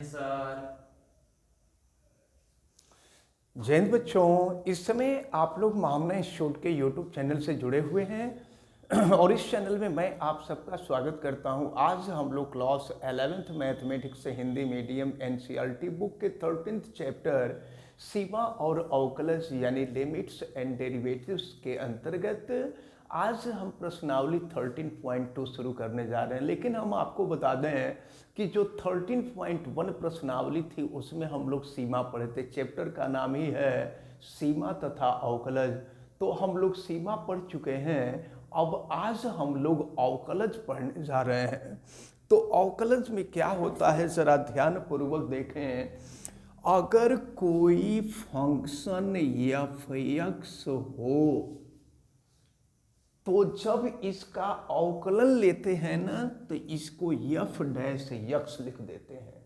Sir. जय हिंद बच्चों, इस समय आप लोग मामना इंस्टीट्यूट के यूट्यूब चैनल से जुड़े हुए हैं और इस चैनल में मैं आप सबका स्वागत करता हूं। आज हम लोग क्लास 11th मैथमेटिक्स से हिंदी मीडियम एनसीईआरटी बुक के 13th चैप्टर सीमा और अवकलज यानी लिमिट्स एंड डेरिवेटिव्स के अंतर्गत आज हम प्रश्नावली 13.2 शुरू करने जा रहे हैं। लेकिन हम आपको बता दें कि जो 13.1 प्रश्नावली थी उसमें हम लोग सीमा पढ़े थे। चैप्टर का नाम ही है सीमा तथा अवकलज। तो हम लोग सीमा पढ़ चुके हैं। अब आज हम लोग अवकलज पढ़ने जा रहे हैं। तो अवकलज में क्या होता है जरा ध्यान पूर्वक देखें। अगर कोई फंक्शन f(x) हो तो जब इसका अवकलन लेते हैं ना तो इसको f'(x) लिख देते हैं।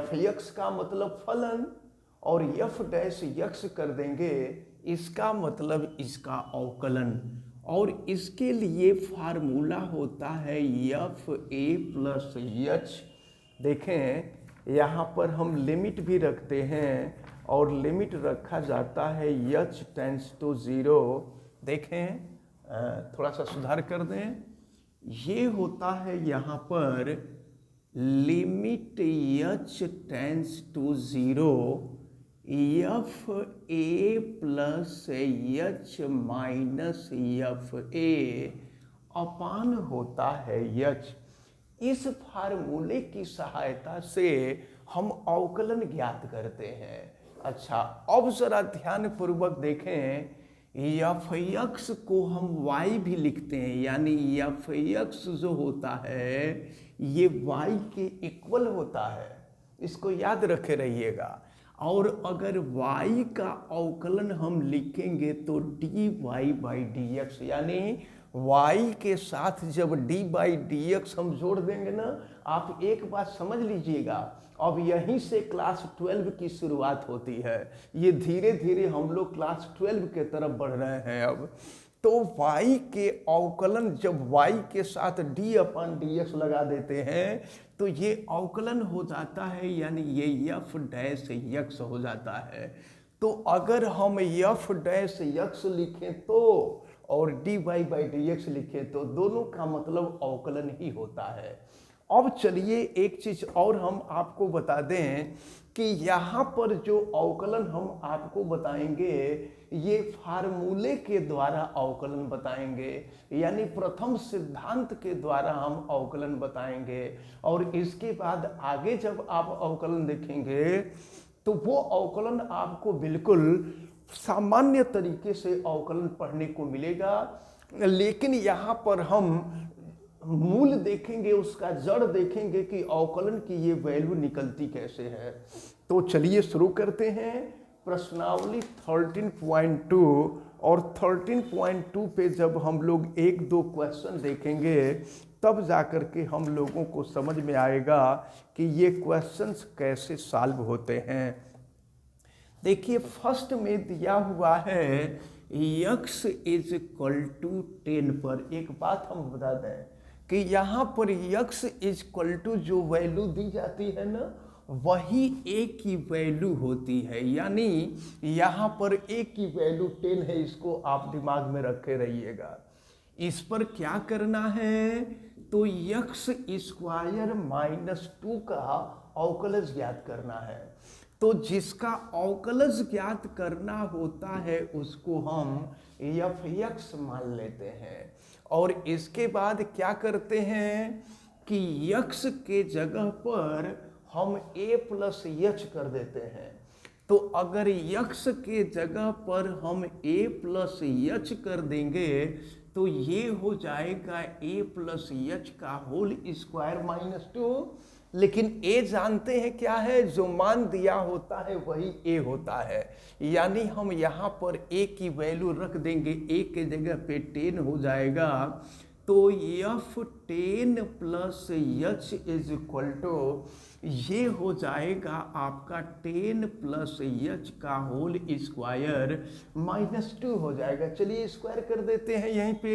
f(x) का मतलब फलन और f'(x) कर देंगे, इसका मतलब इसका अवकलन। और इसके लिए फार्मूला होता है fa+h। देखें यहाँ पर हम लिमिट भी रखते हैं और लिमिट रखा जाता है h टेंड्स टू 0। देखें थोड़ा सा सुधार कर दें, ये होता है यहाँ पर limit h tends to 0 fa+h-fa upon होता है h। इस फार्मूले की सहायता से हम अवकलन ज्ञात करते हैं। अच्छा, अब जरा ध्यान पूर्वक देखें, f(x) को हम y भी लिखते हैं, यानी f(x) जो होता है ये y के इक्वल होता है। इसको याद रखे रहिएगा। और अगर y का अवकलन हम लिखेंगे तो dy/dx, यानी y के साथ जब dy/dx हम जोड़ देंगे ना, आप एक बात समझ लीजिएगा, अब यहीं से क्लास 12 की शुरुआत होती है। ये धीरे धीरे हम लोग क्लास 12 के तरफ बढ़ रहे हैं। अब तो y के अवकलन जब y के साथ d/dx लगा देते हैं तो ये अवकलन हो जाता है, यानी ये f'(x) हो जाता है। तो अगर हम f'(x) लिखें तो और dy/dx लिखें तो दोनों का मतलब अवकलन ही होता है। अब चलिए एक चीज और हम आपको बता दें कि यहाँ पर जो अवकलन हम आपको बताएंगे ये फार्मूले के द्वारा अवकलन बताएंगे, यानी प्रथम सिद्धांत के द्वारा हम अवकलन बताएंगे। और इसके बाद आगे जब आप अवकलन देखेंगे तो वो अवकलन आपको बिल्कुल सामान्य तरीके से अवकलन पढ़ने को मिलेगा। लेकिन यहाँ पर हम मूल देखेंगे, उसका जड़ देखेंगे कि अवकलन की ये वैल्यू निकलती कैसे है। तो चलिए शुरू करते हैं प्रश्नावली 13.2। और 13.2 पे जब हम लोग एक दो क्वेश्चन देखेंगे तब जाकर के हम लोगों को समझ में आएगा कि ये क्वेश्चंस कैसे सॉल्व होते हैं। देखिए फर्स्ट में दिया हुआ है x = 10 पर। एक बात हम बता दें कि यहाँ पर x = जो वैल्यू दी जाती है ना वही a की वैल्यू होती है, यानी यहाँ पर a की वैल्यू 10 है। इसको आप दिमाग में रखे रहिएगा। इस पर क्या करना है तो x² - 2 का अवकलज ज्ञात करना है। तो जिसका अवकलज ज्ञात करना होता है उसको हम f(x) मान लेते हैं। और इसके बाद क्या करते हैं कि x के जगह पर हम a+h कर देते हैं। तो अगर x के जगह पर हम a+h कर देंगे तो ये हो जाएगा a+h का होल स्क्वायर -2। लेकिन a जानते हैं क्या है, जो मान दिया होता है वही a होता है, यानी हम यहाँ पर a की वैल्यू रख देंगे। a के जगह पे 10 हो जाएगा। तो f10 + h ये हो जाएगा आपका 10 + h का होल स्क्वायर -2 हो जाएगा। चलिए स्क्वायर कर देते हैं यहीं पे।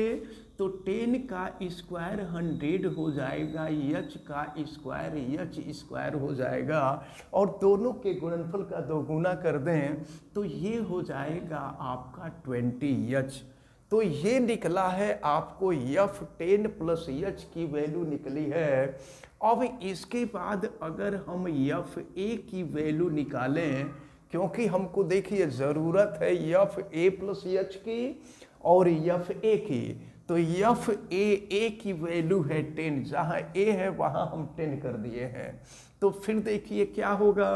तो 10 का स्क्वायर 100 हो जाएगा, एच का स्क्वायर एच स्क्वायर हो जाएगा, और दोनों के गुणनफल का दोगुना कर दें तो ये हो जाएगा आपका 20 तो ये निकला है आपको F10 प्लस एच की वैल्यू निकली है। अब इसके बाद अगर हम FA की वैल्यू निकालें, क्योंकि हमको देखिए ज़रूरत है FA प्लस एच की और FA की, तो FA की वैल्यू है 10, जहाँ A है वहाँ हम 10 कर दिए हैं। तो फिर देखिए क्या होगा,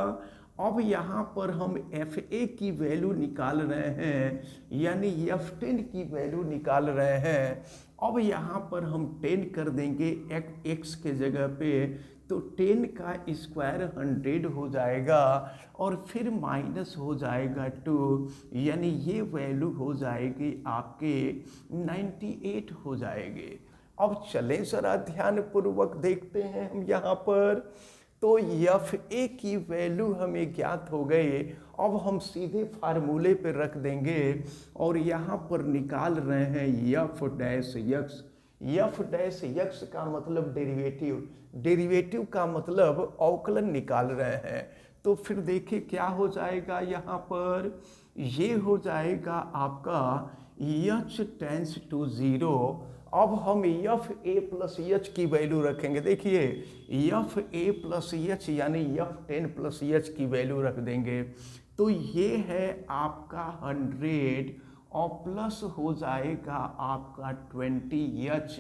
अब यहाँ पर हम FA की वैल्यू निकाल रहे हैं, यानी F10 की वैल्यू निकाल रहे हैं। अब यहाँ पर हम 10 कर देंगे x के जगह पे, तो 10 का स्क्वायर 100 हो जाएगा और फिर माइनस हो जाएगा 2, यानी ये वैल्यू हो जाएगी आपके 98 हो जाएगी। अब चलें जरा ध्यानपूर्वक देखते हैं हम यहाँ पर, तो FA की वैल्यू हमें ज्ञात हो गई। अब हम सीधे फार्मूले पे रख देंगे और यहाँ पर निकाल रहे हैं F dash x. F dash x का मतलब डेरिवेटिव, डेरिवेटिव का मतलब अवकलन निकाल रहे हैं। तो फिर देखिए क्या हो जाएगा, यहाँ पर ये हो जाएगा आपका h टेंस टू 0। अब हम FA प्लस एच की वैल्यू रखेंगे। देखिए FA प्लस एच यानी F10 प्लस एच की वैल्यू रख देंगे, तो ये है आपका 100 और प्लस हो जाएगा आपका 20h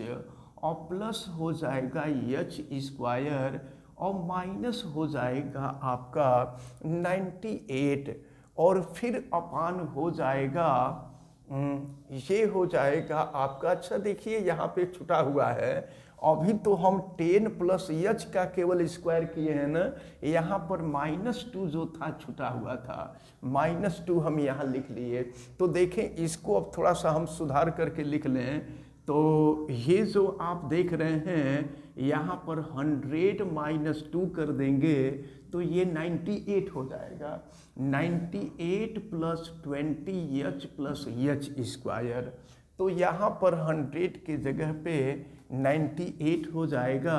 और प्लस हो जाएगा h स्क्वायर और माइनस हो जाएगा आपका 98 और फिर अपान हो जाएगा ये हो जाएगा आपका। अच्छा देखिए यहाँ पे छुटा हुआ है, अभी तो हम 10 प्लस एच का केवल स्क्वायर किए हैं ना, यहाँ पर -2 जो था छुटा हुआ था, -2 हम यहाँ लिख लिए। तो देखें इसको अब थोड़ा सा हम सुधार करके लिख लें, तो ये जो आप देख रहे हैं यहाँ पर 100 -2 कर देंगे तो ये 98 हो जाएगा। 98 plus 20h plus H square, तो यहाँ पर 100 के जगह पे 98 हो जाएगा।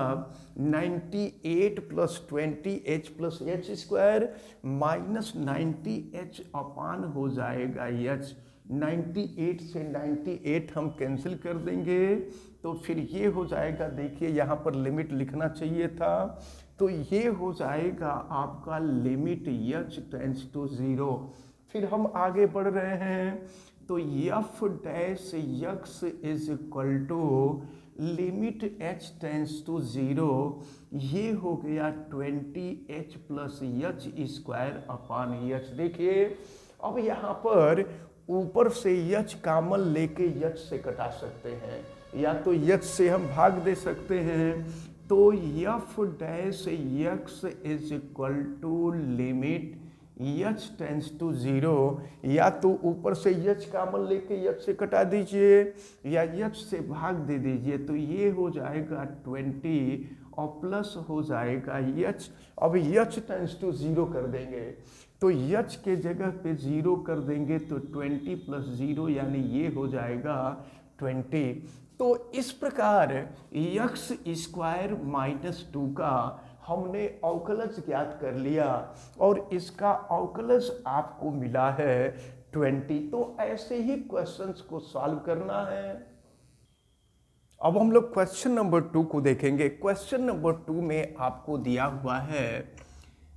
98 plus 20h plus H square minus 90h अपान हो जाएगा h। 98 से 98 हम कैंसिल कर देंगे, तो फिर ये हो जाएगा। देखिए यहाँ पर लिमिट लिखना चाहिए था, तो ये हो जाएगा आपका लिमिट h टेंस टू 0। फिर हम आगे बढ़ रहे हैं, तो f dash x is equal to limit h tends to 0, ये हो गया 20h plus H square upon H. देखिए अब यहाँ पर ऊपर से h कामन लेके h से कटा सकते हैं, या तो h से हम भाग दे सकते हैं। तो f dash x is equal to limit h tends to 0, या तो ऊपर से h कामन लेके h से कटा दीजिए या h से भाग दे दीजिए, तो ये हो जाएगा 20 और प्लस हो जाएगा h। अब h टेंस टू 0 कर देंगे, तो h के जगह पे 0 कर देंगे, तो 20 प्लस 0 यानी ये हो जाएगा 20। तो इस प्रकार x स्क्वायर -2 का हमने अवकलज ज्ञात कर लिया और इसका अवकलज आपको मिला है 20। तो ऐसे ही क्वेश्चंस को सॉल्व करना है। अब हम लोग क्वेश्चन नंबर 2 को देखेंगे। क्वेश्चन नंबर 2 में आपको दिया हुआ है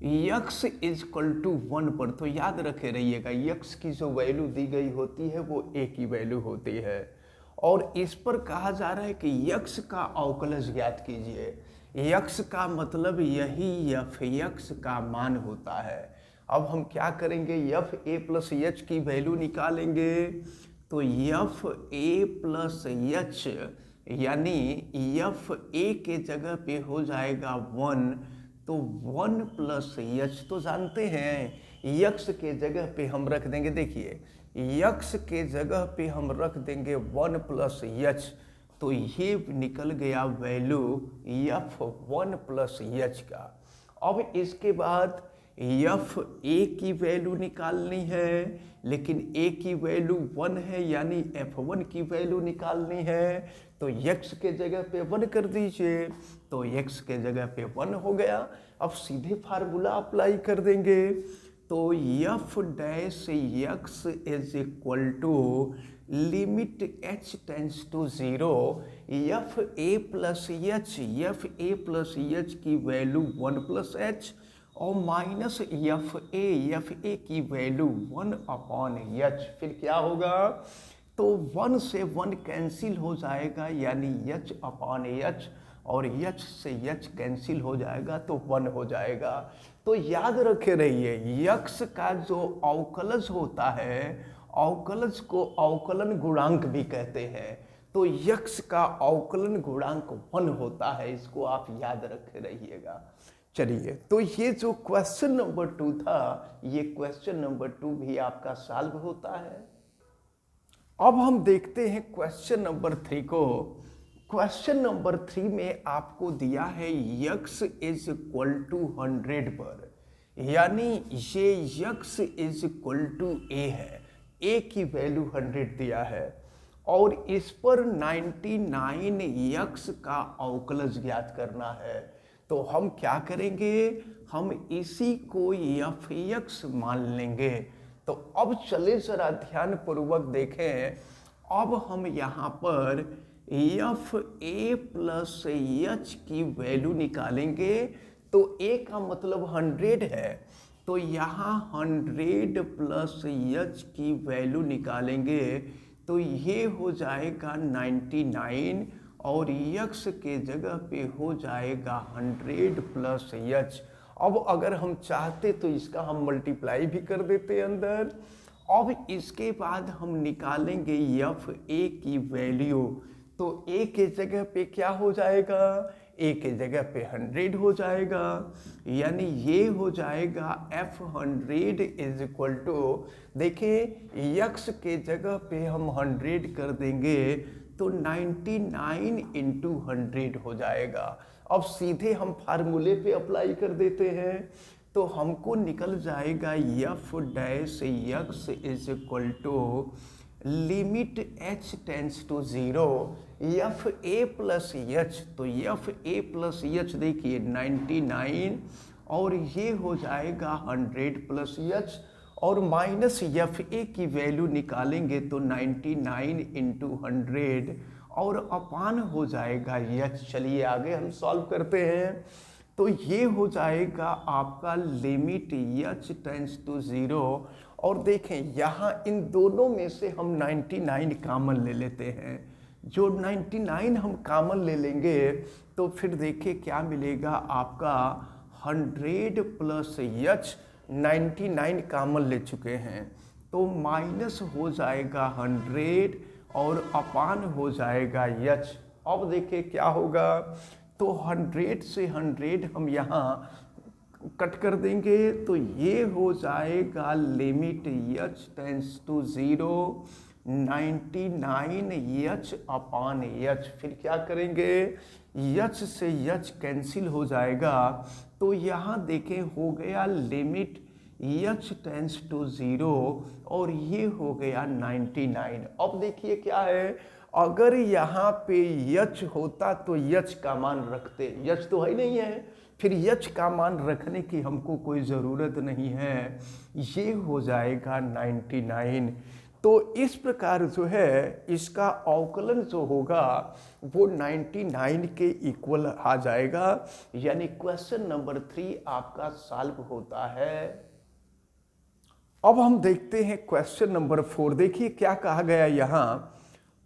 x इज इक्वल टू 1 पर, तो याद रखे रहिएगा x की जो वैल्यू दी गई होती है वो a की वैल्यू होती है, और इस पर कहा जा रहा है कि x का अवकलज ज्ञात कीजिए। x का मतलब यही f(x) का मान होता है। अब हम क्या करेंगे, fa प्लस h की वैल्यू निकालेंगे, तो fa प्लस h यानी fa के जगह पे हो जाएगा 1, तो 1 प्लस h तो जानते हैं x के जगह पे हम रख देंगे। देखिए x के जगह पे हम रख देंगे 1 प्लस h, तो ये निकल गया वैल्यू f1 प्लस h का। अब इसके बाद एफ ए की वैल्यू निकालनी है, लेकिन ए की वैल्यू 1 है, यानी F1 की वैल्यू निकालनी है। तो x के जगह पे 1 कर दीजिए, तो x के जगह पे 1 हो गया। अब सीधे फार्मूला अप्लाई कर देंगे, तो f dash x is equal to limit h tends to 0 f a plus h की वैल्यू 1 प्लस एच और माइनस एफ ए की वैल्यू 1 अपॉन एच। फिर क्या होगा, तो 1 से 1 कैंसिल हो जाएगा, यानी h अपॉन एच, और h से h कैंसिल हो जाएगा तो 1 हो जाएगा। तो याद रखे रहिए, x का जो अवकलज होता है, अवकलज को अवकलन गुणांक भी कहते हैं। तो x का अवकलन गुणांक 1 होता है, इसको आप याद रखे रहिएगा। चलिए, तो ये जो क्वेश्चन नंबर 2 था, ये क्वेश्चन नंबर 2 भी आपका सॉल्व होता है। अब हम देखते हैं क्वेश्चन नंबर 3 को। क्वेश्चन नंबर 3 में आपको दिया है x इज इक्वल टू 100 पर, यानी ये x is equal to a है, a की वैल्यू 100 दिया है, और इस पर 99x का अवकलज ज्ञात करना है। तो हम क्या करेंगे, हम इसी को f(x) मान लेंगे। तो अब चले जरा ध्यान पूर्वक देखें। अब हम यहाँ पर एफ ए प्लस एच की वैल्यू निकालेंगे। तो a का मतलब 100 है, तो यहाँ 100 प्लस एच की वैल्यू निकालेंगे, तो ये हो जाएगा 99, और x के जगह पे हो जाएगा 100 प्लस एच। अब अगर हम चाहते तो इसका हम मल्टीप्लाई भी कर देते अंदर। अब इसके बाद हम निकालेंगे एफ ए की वैल्यू, तो a के जगह पे क्या हो जाएगा, a के जगह पे 100 हो जाएगा, यानी ये हो जाएगा F100 इज इक्वल टू, देखिए x के जगह पे हम 100 कर देंगे तो 99 इंटू 100 हो जाएगा। अब सीधे हम फार्मूले पे अप्लाई कर देते हैं, तो हमको निकल जाएगा f dash x is equal to limit h tends to 0 f a plus h. तो एफ ए प्लस एच देखिए 99, और ये हो जाएगा 100 प्लस एच, और माइनस एफ ए की वैल्यू निकालेंगे तो 99 इंटू 100, और अपान हो जाएगा एच। चलिए आगे हम सॉल्व करते हैं। तो ये हो जाएगा आपका लिमिट एच टेंस टू 0, और देखें यहाँ इन दोनों में से हम 99 कॉमन ले लेते हैं। जो 99 हम कॉमन ले लेंगे तो फिर देखिए क्या मिलेगा आपका 100 प्लस एच, 99 कॉमन ले चुके हैं, तो माइनस हो जाएगा 100 और अपान हो जाएगा एच। अब देखिए क्या होगा, तो 100 से 100 हम यहाँ कट कर देंगे, तो ये हो जाएगा limit h tends to 0 99 h upon h. फिर क्या करेंगे, एच से एच कैंसिल हो जाएगा, तो यहाँ देखें हो गया लिमिट एच टेंस टू 0, और ये हो गया 99। अब देखिए क्या है, अगर यहाँ पे यच होता तो यच का मान रखते, यच तो है नहीं है, फिर यच का मान रखने की हमको कोई ज़रूरत नहीं है, ये हो जाएगा 99। तो इस प्रकार जो है इसका अवकलन जो होगा वो 99 के इक्वल आ जाएगा, यानी क्वेश्चन नंबर 3 आपका सॉल्व होता है। अब हम देखते हैं क्वेश्चन नंबर 4। देखिए क्या कहा गया यहाँ,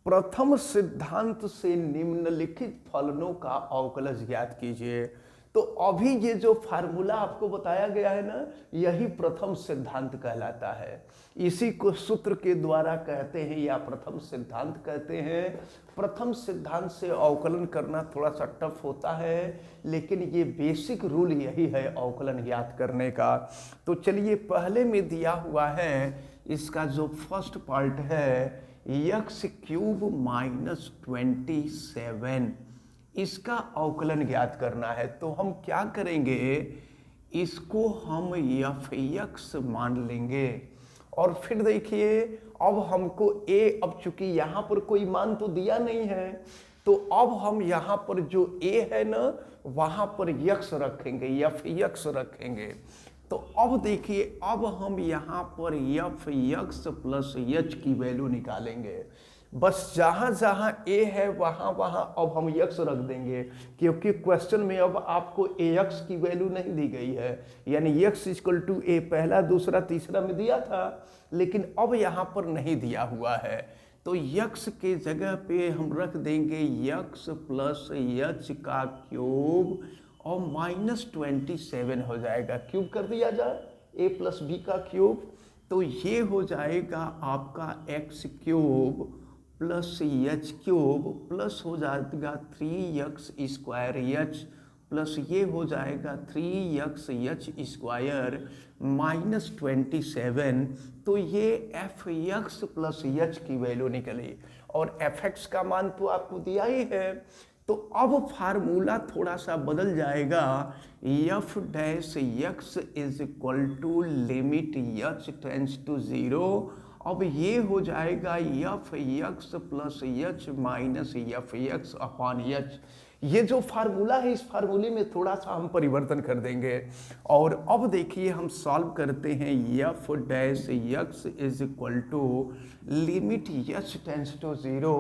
प्रथम सिद्धांत से निम्नलिखित फलनों का अवकलज ज्ञात कीजिए। तो अभी ये जो फार्मूला आपको बताया गया है ना, यही प्रथम सिद्धांत कहलाता है। इसी को सूत्र के द्वारा कहते हैं या प्रथम सिद्धांत कहते हैं। प्रथम सिद्धांत से अवकलन करना थोड़ा सा टफ होता है, लेकिन ये बेसिक रूल यही है अवकलन ज्ञात करने का। तो चलिए पहले में दिया हुआ है इसका जो फर्स्ट पार्ट है x³ माइनस 27, इसका अवकलन ज्ञात करना है। तो हम क्या करेंगे, इसको हम एफ एक्स मान लेंगे। और फिर देखिए अब हमको ए, अब चूंकि यहाँ पर कोई मान तो दिया नहीं है, तो अब हम यहाँ पर जो ए है ना वहाँ पर यक्स रखेंगे, एफ यक्स रखेंगे। तो अब देखिए अब हम यहाँ पर एफ यक्स प्लस एच की वैल्यू निकालेंगे। बस जहाँ जहाँ ए है वहाँ वहाँ अब हम यक्स रख देंगे, क्योंकि क्वेश्चन में अब आपको ए एक्स की वैल्यू नहीं दी गई है, यानी यक्स इक्वल टू ए पहला दूसरा तीसरा में दिया था, लेकिन अब यहाँ पर नहीं दिया हुआ है। तो यक्स के जगह पे हम रख देंगे यक्स प्लस एच का क्यूब और -27 हो जाएगा। क्यूब कर दिया जाए ए प्लस बी का क्यूब, तो ये हो जाएगा आपका x cube plus H cube plus हो जाएगा 3x स्क्वायर एच प्लस ये हो जाएगा 3x एच स्क्वायर -27। तो ये एफ एक्स प्लस एच की वैल्यू निकली और एफ एक्स का मान तो आपको दिया ही है। तो अब फार्मूला थोड़ा सा बदल जाएगा, f dash x is equal to limit h tends to 0। अब ये हो जाएगा f x plus h minus f x upon h. ये जो फार्मूला है इस फार्मूले में थोड़ा सा हम परिवर्तन कर देंगे। और अब देखिए हम सॉल्व करते हैं, f dash x is equal to limit h tends to 0।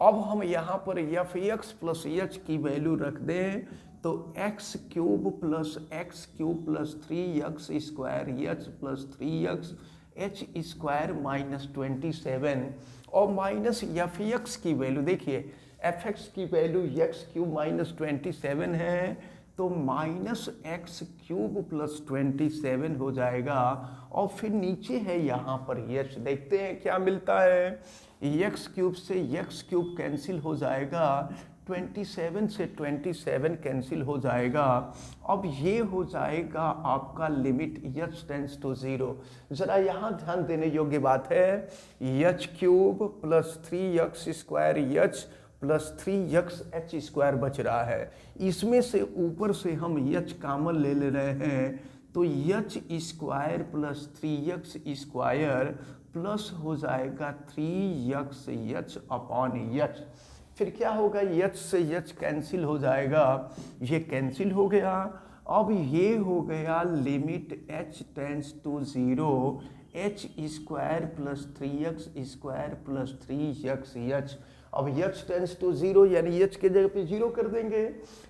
अब हम यहाँ पर एफ एक्स प्लस एच की वैल्यू रख दें, तो x cube plus 3x square h plus 3x h square -27 और माइनस एफ एक्स की वैल्यू देखिए एफ एक्स की वैल्यू एक्स क्यूब -27 है, तो -x क्यूब प्लस 27 हो जाएगा। और फिर नीचे है यहाँ पर एच, देखते हैं क्या मिलता है। एक्स क्यूब से एक्स क्यूब कैंसिल हो जाएगा, 27 से 27 कैंसिल हो जाएगा। अब ये हो जाएगा आपका लिमिट एच टेंस टू 0। जरा यहाँ ध्यान देने योग्य बात है, H cube plus 3x square h plus 3x h square बच रहा है, इसमें से ऊपर से हम एच कॉमन ले रहे हैं, तो H square plus 3x square plus हो जाएगा 3x एच अपॉन एच। फिर क्या होगा, एच से एच कैंसिल हो जाएगा, ये कैंसिल हो गया। अब ये हो गया limit h tends to 0 h square plus 3x square plus 3x h. अब एच टेंस टू 0 यानी एच के जगह पे 0 कर देंगे,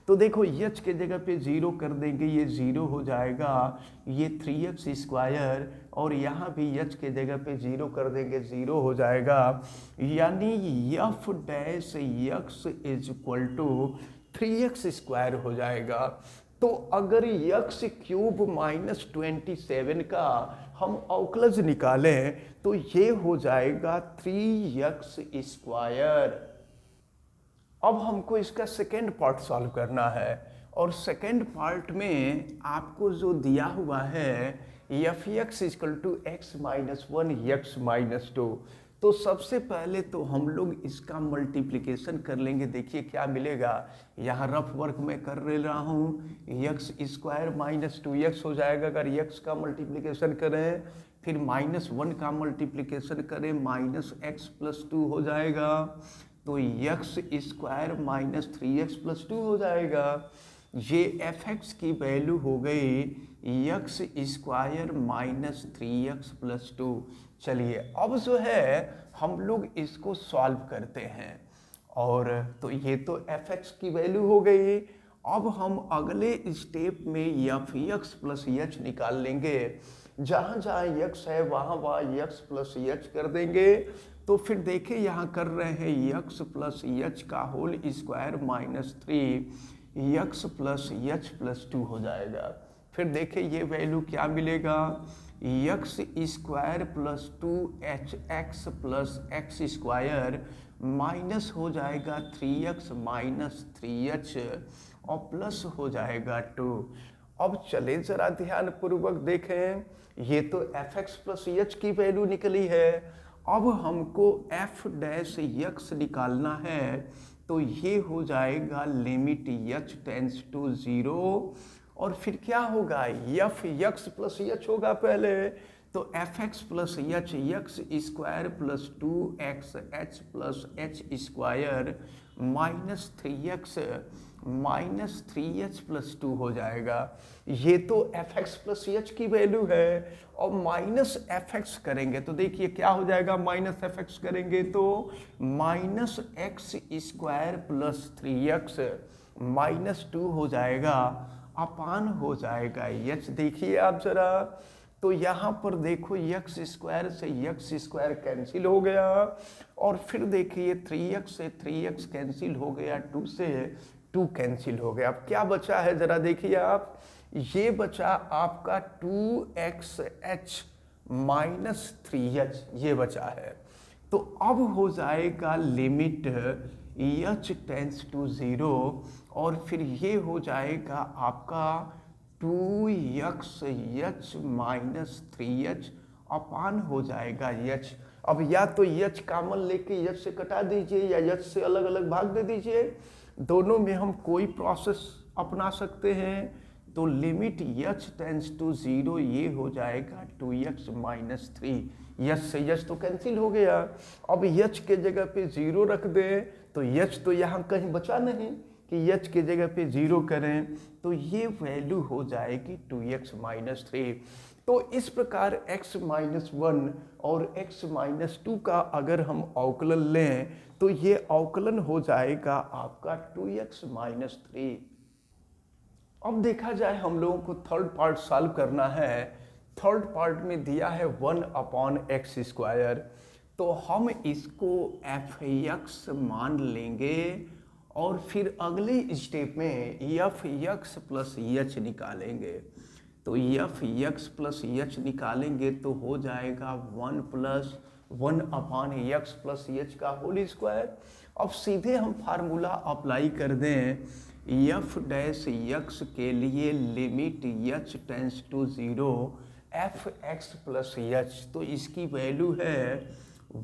तो देखो एच के जगह पे 0 कर देंगे, ये 0 हो जाएगा, ये 3x स्क्वायर और यहाँ भी एच के जगह पे 0 कर देंगे, 0 हो जाएगा। यानी f dash x is equal to 3x square हो जाएगा। तो अगर एक्स क्यूब -27 का हम अवकलज निकालें तो ये हो जाएगा 3x स्क्वायर। अब हमको इसका सेकेंड पार्ट सॉल्व करना है, और सेकेंड पार्ट में आपको जो दिया हुआ है f x equal to x -1 x -2। तो सबसे पहले तो हम लोग इसका मल्टीप्लिकेशन कर लेंगे, देखिए क्या मिलेगा। यहाँ रफ वर्क में कर रहा हूँ, एक्स स्क्वायर -2x हो जाएगा अगर एक्स का मल्टीप्लिकेशन करें, फिर -1 का मल्टीप्लिकेशन करें -x + 2 हो जाएगा, तो एक्स स्क्वायर -3x + 2 हो जाएगा। ये एफ एक्स की वैल्यू हो गई एक्स स्क्वायर -3x + 2। चलिए अब जो है हम लोग इसको सॉल्व करते हैं, और तो ये तो एफ एक्स की वैल्यू हो गई। अब हम अगले स्टेप में एफ एक्स प्लस एच निकाल लेंगे, जहाँ जहाँ एक्स है वहाँ वहाँ एक्स प्लस एच कर देंगे। तो फिर देखिए यहाँ कर रहे हैं एक्स प्लस एच का whole square -3 x plus h + 2 हो जाएगा। फिर देखिए ये वैल्यू क्या मिलेगा, x square plus 2hx plus x square minus हो जाएगा 3x - 3h और प्लस हो जाएगा 2। अब चले जरा ध्यान पूर्वक देखें, ये तो एफ एक्स प्लस एच की वैल्यू निकली है। अब हमको एफ डैश एक्स निकालना है, तो ये हो जाएगा लिमिट एच टेंस टू 0 और फिर क्या होगा, एफ यक्स प्लस एच होगा पहले, तो F x plus H x square plus 2x H plus H square minus 3x minus 3h plus 2 हो जाएगा। ये तो एफ एक्स प्लस एच की वैल्यू है, और माइनस एफ एक्स करेंगे तो देखिए क्या हो जाएगा, माइनस एफ एक्स करेंगे तो minus x square plus 3x minus 2 हो जाएगा, अपान हो जाएगा एच। देखिए आप जरा, तो यहाँ पर देखो यक्स स्क्वायर से यक्स स्क्वायर कैंसिल हो गया, और फिर देखिए 3x से 3x कैंसिल हो गया, 2 से 2 कैंसिल हो गया। अब क्या बचा है जरा देखिए आप, ये बचा आपका 2xh माइनस 3h, ये बचा है। तो अब हो जाएगा लिमिट h टेंस टू 0, और फिर ये हो जाएगा आपका 2x माइनस 3h अपान हो जाएगा h। अब या तो h कॉमन लेके h से कटा दीजिए या h से अलग अलग भाग दे दीजिए, दोनों में हम कोई प्रोसेस अपना सकते हैं। तो लिमिट h टेंस टू 0 ये हो जाएगा 2x माइनस 3, h से h तो कैंसिल हो गया। अब h के जगह पे 0 रख दें तो h तो यहाँ कहीं बचा नहीं कि h के जगह पे 0 करें, तो ये वैल्यू हो जाएगी 2x माइनस 3। तो इस प्रकार x माइनस 1 और x माइनस 2 का अगर हम अवकलन लें तो ये अवकलन हो जाएगा आपका 2x माइनस 3। अब देखा जाए हम लोगों को थर्ड पार्ट सॉल्व करना है। थर्ड पार्ट में दिया है 1 अपॉन एक्स स्क्वायर, तो हम इसको एफ एक्स मान लेंगे और फिर अगले स्टेप में एफ एक्स प्लस एच निकालेंगे। तो एफ एक्स प्लस एच निकालेंगे तो हो जाएगा 1 plus 1 upon x plus h का होल स्क्वायर। अब सीधे हम फार्मूला अप्लाई कर दें, एफ डैश एक्स के लिए limit h tends to 0 f x plus h, तो इसकी वैल्यू है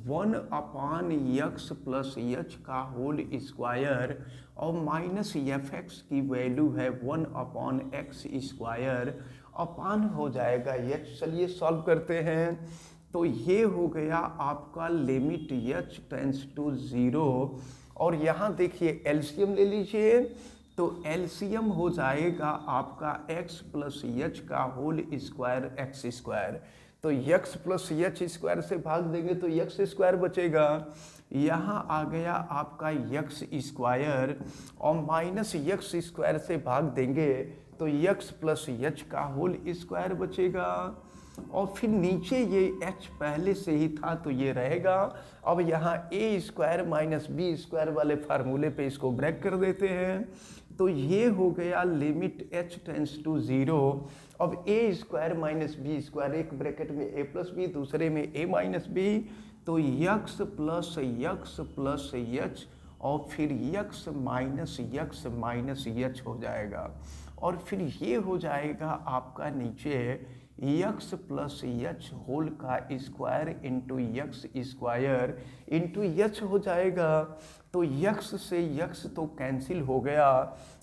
1 अपॉन एक्स प्लस एच का होल स्क्वायर, और माइनस एफ एक्स की वैल्यू है 1 अपॉन एक्स स्क्वायर अपान हो जाएगा एच। चलिए सॉल्व करते हैं। तो ये हो गया आपका लिमिट एच टेंस टू 0, और यहाँ देखिए एलसीएम ले लीजिए, तो एलसीएम हो जाएगा आपका x प्लस एच का होल स्क्वायर एक्स स्क्वायर। तो x प्लस एच स्क्वायर से भाग देंगे तो एक्स स्क्वायर बचेगा, यहाँ आ गया आपका x स्क्वायर, और माइनस एक्स स्क्वायर से भाग देंगे तो x प्लस एच का होल स्क्वायर बचेगा, और फिर नीचे ये h पहले से ही था तो ये रहेगा। अब यहाँ a square minus b square वाले फार्मूले पे इसको ब्रेक कर देते हैं, तो ये हो गया लिमिट h टेंस टू 0। अब a square minus b square, एक ब्रैकेट में a प्लस बी दूसरे में a माइनस बी, तो x प्लस एच और फिर x माइनस एच हो जाएगा, और फिर ये हो जाएगा आपका नीचे x प्लस एच होल का square into x square into H हो जाएगा। तो x से x तो कैंसिल हो गया।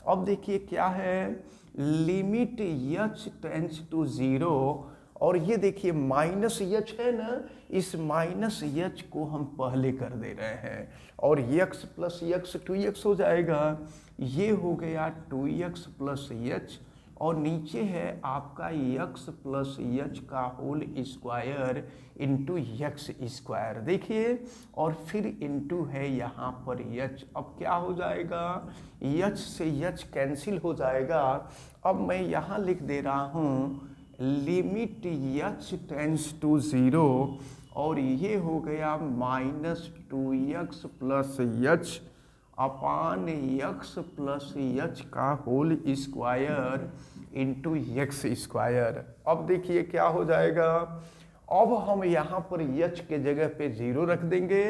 अब देखिए क्या है, लिमिट h टेंस टू 0, और ये देखिए माइनस एच है ना, इस माइनस एच को हम पहले कर दे रहे हैं, और x प्लस एक्स 2x हो जाएगा। ये हो गया 2x प्लस एच, और नीचे है आपका x प्लस एच का whole square into x square, देखिए, और फिर इंटू है यहाँ पर h। अब क्या हो जाएगा, h से h कैंसिल हो जाएगा। अब मैं यहाँ लिख दे रहा हूँ लिमिट h टेंस टू 0, और ये हो गया minus 2x plus h upon x plus h का whole square into x square. अब देखिए क्या हो जाएगा, अब हम यहाँ पर h के जगह पे 0 रख देंगे,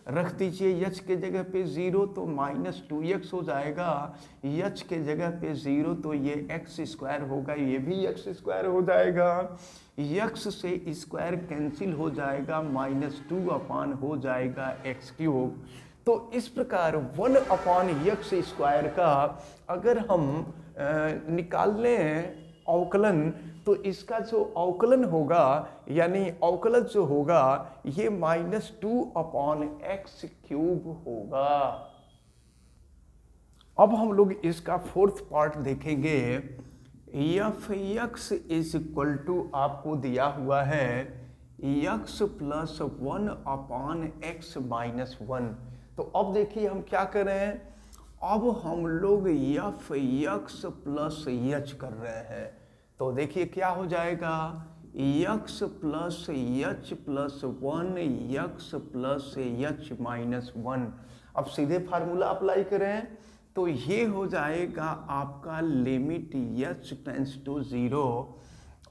रख दीजिए h के जगह पे 0, तो माइनस 2x हो जाएगा, h के जगह पे 0 तो ये एक्स स्क्वायर होगा, ये भी एक्स स्क्वायर हो जाएगा, x से स्क्वायर कैंसिल हो जाएगा, माइनस 2 अपान हो जाएगा एक्स क्यूब। तो इस प्रकार 1 अपॉन एक्स स्क्वायर का अगर हम निकाल लें अवकलन, तो इसका जो अवकलन होगा यानी अवकलज जो होगा ये -2/x³ होगा। अब हम लोग इसका फोर्थ पार्ट देखेंगे। F x is equal to आपको दिया हुआ है x + 1/x-1। तो अब देखिए हम क्या कर रहे हैं, अब हम लोग एफ एक्स प्लस एच कर रहे हैं। तो देखिए क्या हो जाएगा, x + h + 1 x + h-1। अब सीधे फार्मूला अप्लाई करें तो ये हो जाएगा आपका लिमिट h टेंड्स टू 0,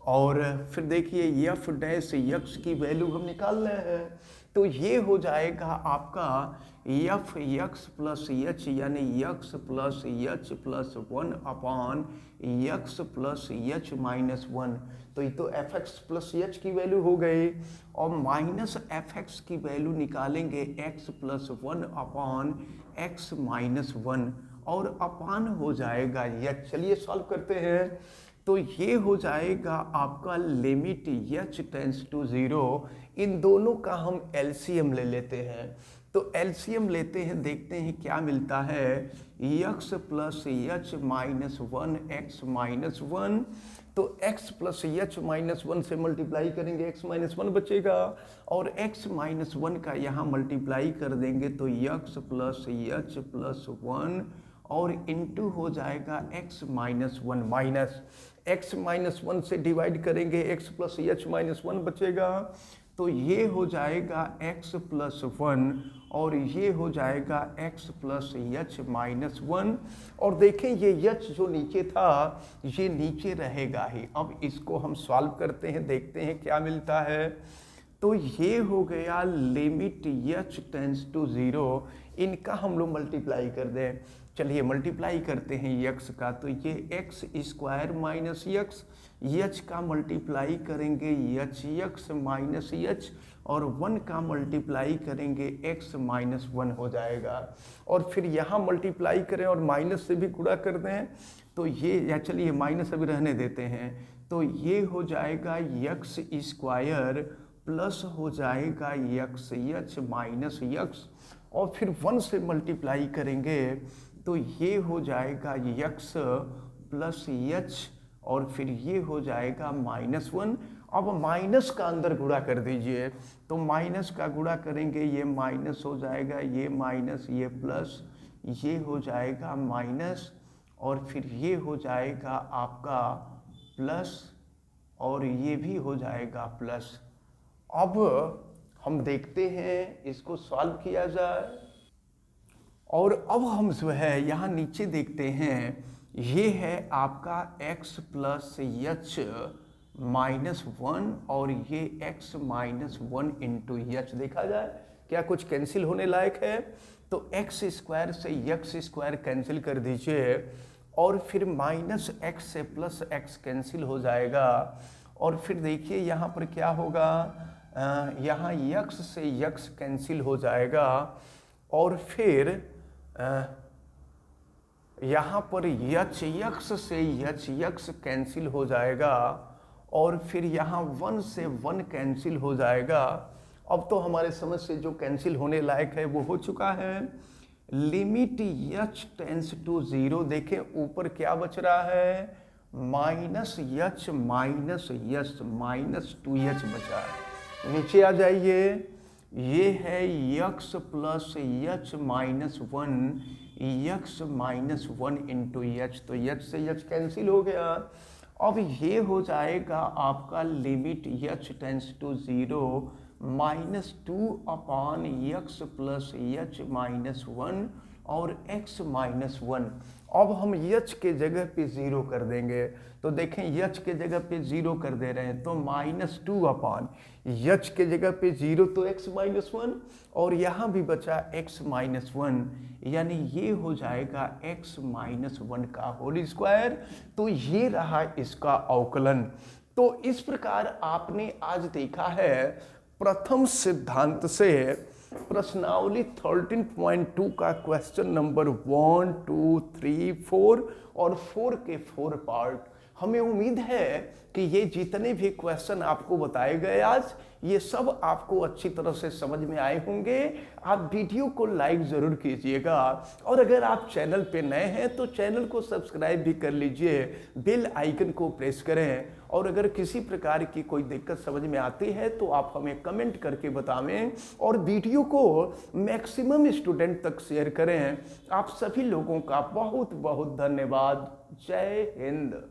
और फिर देखिए f डैश x की वैल्यू हम निकाल रहे हैं, तो ये हो जाएगा आपका f x + h यानी x + h + 1/x + h-1। तो ये तो fx + h की वैल्यू हो गई, और -fx की वैल्यू निकालेंगे x + 1/x-1, और अपान हो जाएगा यह। चलिए सॉल्व करते हैं। तो ये हो जाएगा आपका लिमिट h टेंड्स टू 0। इन दोनों का हम एलसीएम ले लेते हैं। तो एलसीएम लेते हैं, देखते हैं क्या मिलता है, x + h-1x-1। तो x + h-1 से मल्टीप्लाई करेंगे x-1 बचेगा, और x-1 का यहाँ मल्टीप्लाई कर देंगे तो x + h+1 और इंटू हो जाएगा x-1 माइनस x-1 से डिवाइड करेंगे x + h-1 बचेगा, तो ये हो जाएगा x + 1 और ये हो जाएगा x + h-1। और देखें ये h जो नीचे था ये नीचे रहेगा ही। अब इसको हम सॉल्व करते हैं, देखते हैं क्या मिलता है। तो ये हो गया लिमिट h टेंड्स टू 0, इनका हम लोग मल्टीप्लाई कर दें। चलिए मल्टीप्लाई करते हैं x का, तो ये x² - x, h का मल्टीप्लाई करेंगे h -h, और 1 का मल्टीप्लाई करेंगे x-1 हो जाएगा। और फिर यहाँ मल्टीप्लाई करें और माइनस से भी गुणा कर दें, तो ये या चलिए माइनस अभी रहने देते हैं, तो ये हो जाएगा x² प्लस हो जाएगा x x, और फिर 1 से मल्टीप्लाई करेंगे तो ये हो जाएगा x + h, और फिर ये हो जाएगा -1। अब माइनस का अंदर गुणा कर दीजिए, तो माइनस का गुणा करेंगे ये माइनस हो जाएगा, ये माइनस, ये प्लस, ये हो जाएगा माइनस, और फिर ये हो जाएगा आपका प्लस, और ये भी हो जाएगा प्लस। अब हम देखते हैं इसको सॉल्व किया जाए, और अब हम जो है यहाँ नीचे देखते हैं, ये है आपका x + h-1 और ये x - 1 इंटू h। देखा जाए क्या कुछ कैंसिल होने लायक है, तो x² से x² कैंसिल कर दीजिए, और फिर -x से +x कैंसिल हो जाएगा, और फिर देखिए यहाँ पर क्या होगा, यहाँ x से x कैंसिल हो जाएगा, और फिर यहाँ पर x से x कैंसिल हो जाएगा, और फिर यहाँ 1 से 1 कैंसिल हो जाएगा। अब तो हमारे समझ से जो कैंसिल होने लायक है वो हो चुका है। लिमिट h टेंड्स टू 0, देखें ऊपर क्या बच रहा है, -h - 2h बचा है। नीचे आ जाइए, ये है x + h-1 x-1 into h, तो h से h कैंसिल हो गया। अब ये हो जाएगा आपका limit h tends to 0 -2/x + h-1 और x-1। अब हम h के जगह पे 0 कर देंगे, तो देखें h के जगह पे 0 कर दे रहे हैं, तो -2/, h के जगह पे 0 तो x-1, और यहाँ भी बचा x-1, यानी ये हो जाएगा x-1 का होल स्क्वायर। तो ये रहा इसका अवकलन। तो इस प्रकार आपने आज देखा है प्रथम सिद्धांत से प्रश्नावली 13.2 का क्वेश्चन नंबर 1, 2, 3, 4 और 4 के 4 पार्ट। हमें उम्मीद है कि ये जितने भी क्वेश्चन आपको बताए गए आज, ये सब आपको अच्छी तरह से समझ में आए होंगे। आप वीडियो को लाइक ज़रूर कीजिएगा और अगर आप चैनल पे नए हैं तो चैनल को सब्सक्राइब भी कर लीजिए, बेल आइकन को प्रेस करें। और अगर किसी प्रकार की कोई दिक्कत समझ में आती है तो आप हमें कमेंट करके बतावें और वीडियो को मैक्सिमम स्टूडेंट तक शेयर करें। आप सभी लोगों का बहुत बहुत धन्यवाद। जय हिंद।